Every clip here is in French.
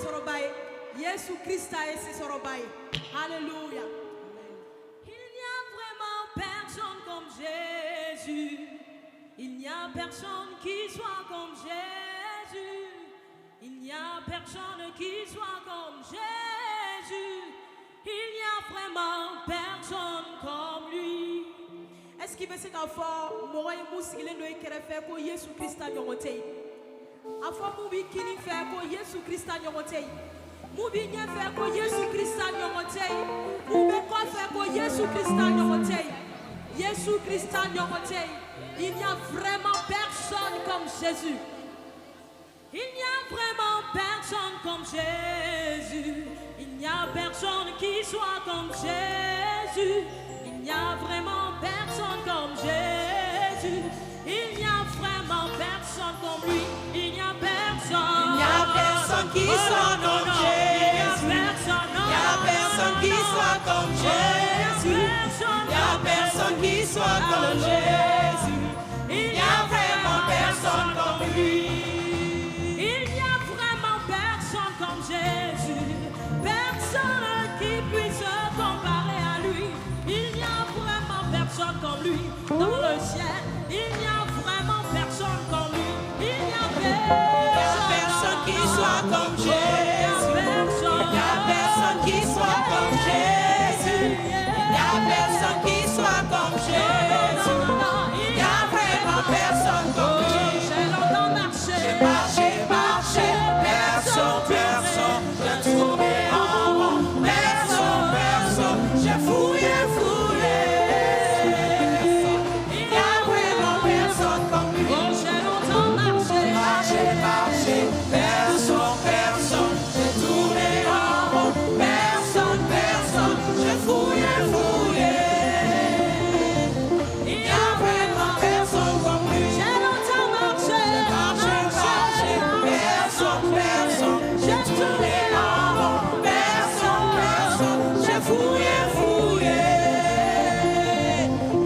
Jésus Christ est Sorobaye. Alléluia. Il n'y a vraiment personne comme Jésus. Il n'y a personne qui soit comme Jésus. Il n'y a personne qui soit comme Jésus. Il n'y a vraiment personne comme lui. Est-ce qu'il veut se faire moi et Moussi le noyer faire pour Jésus Christ à Yomote? Afin moubi kini faire pour Jésus Christ à Yomote. Moubi n'y faire pour Jésus Christ à Yomote. Moubi quoi faire pour Jésus Christ à Yomote? Jésus Christ à Yomote. Il n'y a vraiment personne comme Jésus. Il n'y a vraiment personne comme Jésus. Il n'y a personne qui soit comme Jésus. Il n'y a vraiment personne comme Jésus. Il n'y a vraiment personne comme lui. Il n'y a personne. Il n'y a personne qui soit comme Jésus. Il n'y a personne qui soit comme Jésus. Il n'y a personne qui soit comme Jésus. Il n'y a vraiment personne comme lui. Il n'y a vraiment personne comme Jésus. Personne qui puisse se comparer à lui. Il n'y a vraiment personne comme lui. Dans le ciel, il n'y a vraiment personne comme lui. Il n'y a personne qui soit comme Jésus. Il n'y a personne qui soit comme Jésus. Il n'y a personne qui soit comme Jésus. Il n'y a vraiment personne comme lui. J'ai longtemps marché. J'ai marché, personne, personne. J'ai tourné en rond, personne, personne. J'ai fouillé, fouillé. Il n'y a vraiment personne comme lui. J'ai longtemps marché. Marché, marché, personne, personne. J'ai tourné en rond, personne, personne. J'ai fouillé, fouillé. Il n'y a vraiment personne comme lui. J'ai longtemps marché. Marché, marché, personne, personne. J'ai tourné en rond, personne, personne. J'ai fouillé, fouillé.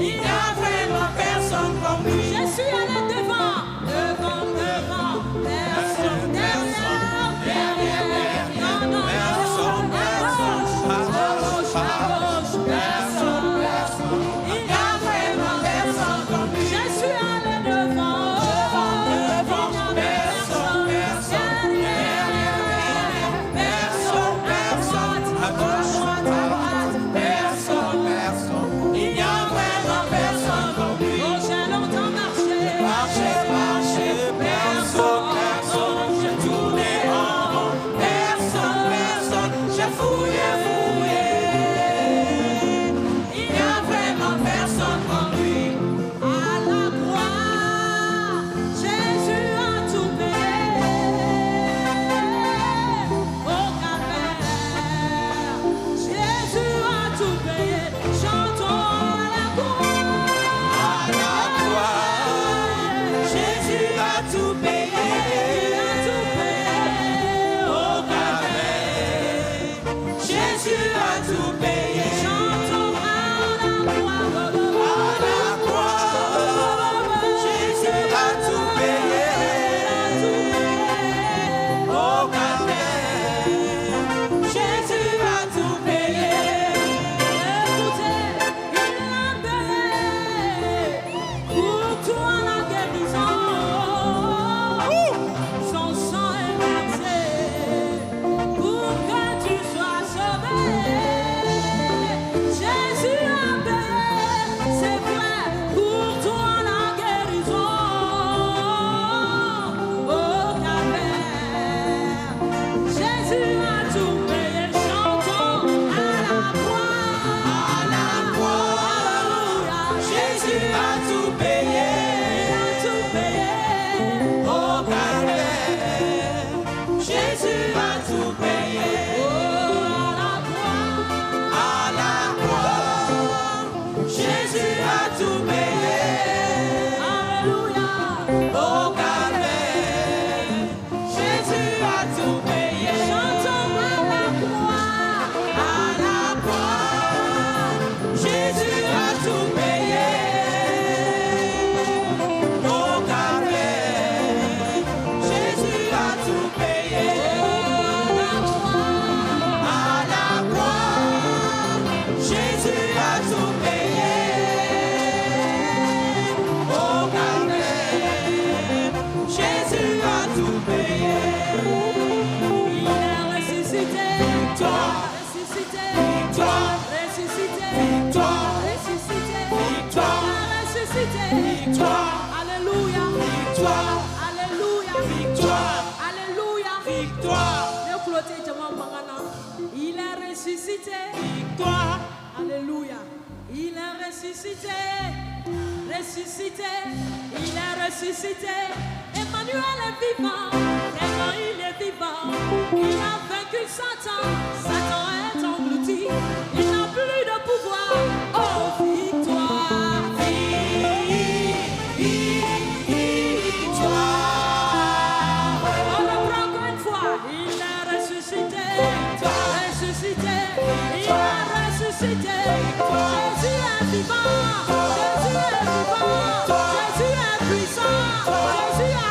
Il n'y a vraiment personne comme lui. Je suis allé devant, devant, devant. Personne derrière, derrière, derrière. Non, non, Personne, personne. à gauche, à gauche. Personne, personne. Il n'y a vraiment personne comme lui. Je suis allé devant, Devant, personne, personne. Derrière, personne, personne. À gauche, à droite, personne, personne. Il n'y a vraiment personne comme lui. oh, j'ai longtemps marché. Marché, marché, personne, personne. J'ai tourné en rond, personne, personne. J'ai fouillé, fouillé. Il n'y a vraiment personne comme lui. À la croix, Jésus a tout payé. Au calvaire, Jésus a tout payé. Chantons à la croix. À la croix, Jésus a tout payé. Au calvaire, Jésus a tout payé. Chantons à la croix. À la croix, Jésus a tout payé. Au calvaire, Jésus a tout payé. Écoutez, il a payé pour toi la guérison. Victoire. Alléluia. Victoire. Alléluia. Victoire. Alléluia. Victoire. Il est ressuscité. Victoire. Alléluia. Il est ressuscité. Ressuscité. Il est ressuscité. Emmanuel est vivant. Vraiment, il est vivant. Il a vaincu Satan. Satan est englouti. Il n'a plus de pouvoir. Oh, victoire. Victoire. On reprend encore une fois. Il est ressuscité. Ressuscité. Il est ressuscité. Jésus est vivant. Jésus est vivant. Jésus est puissant. Jésus est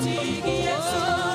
Yesu